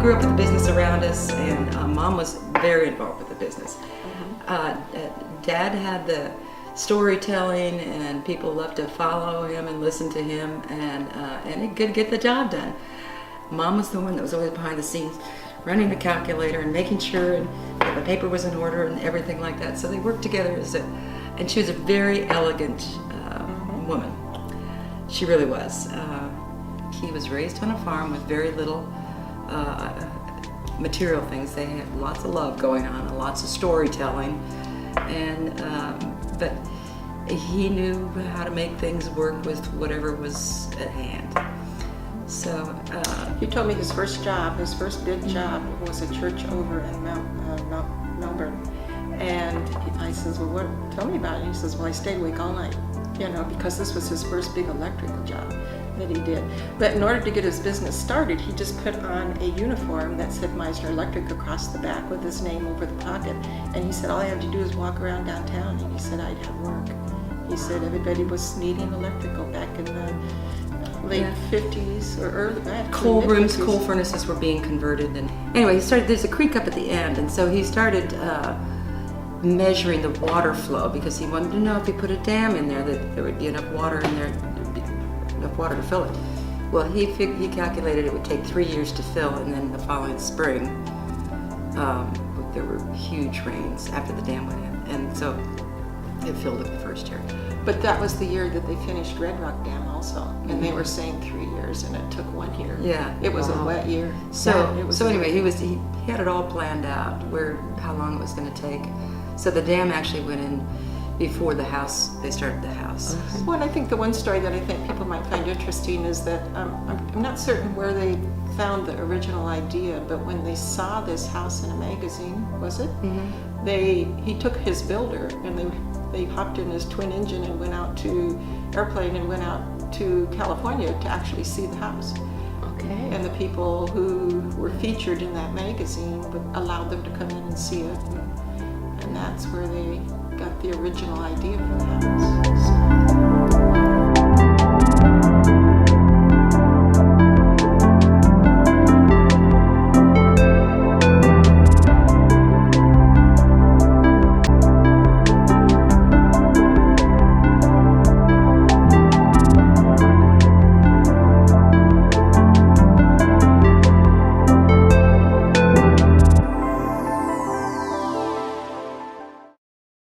grew up with the business around us, and Mom was very involved with the business. Dad had the storytelling, and people loved to follow him and listen to him, and he could get the job done. Mom was the one that was always behind the scenes, running the calculator and making sure that the paper was in order and everything like that. So they worked together and she was a very elegant woman. She really was. He was raised on a farm with very little material things. They had lots of love going on and lots of storytelling, but he knew how to make things work with whatever was at hand. So he told me his first big job was a church over in Melbourne. And I says, well, tell me about it. And he says, well, I stayed awake all night, because this was his first big electrical job that he did. But in order to get his business started, he just put on a uniform that said Meisner Electric across the back with his name over the pocket. And he said, all I had to do is walk around downtown. And he said, I'd have work. He said everybody was needing electrical back in the late 50s or early. Coal rooms, coal furnaces were being converted. And anyway, there's a creek up at the end, and so he started measuring the water flow because he wanted to know if he put a dam in there that there would be enough water in there, enough water to fill it. Well, he calculated it would take 3 years to fill, and then the following spring there were huge rains after the dam went in, and so it filled it the first year. But that was the year that they finished Red Rock Dam also, and they were saying 3 years, and it took 1 year. Yeah, it was a wet year. So anyway, he had it all planned out how long it was going to take. So the dam actually went in before they started the house. Well, and I think the one story that I think people might find interesting is that I'm not certain where they found the original idea, but when they saw this house in a magazine, was it? Mm-hmm. He took his builder and they hopped in his twin engine and went out to California to actually see the house. Okay. And the people who were featured in that magazine allowed them to come in and see it. And that's where they got the original idea for the house.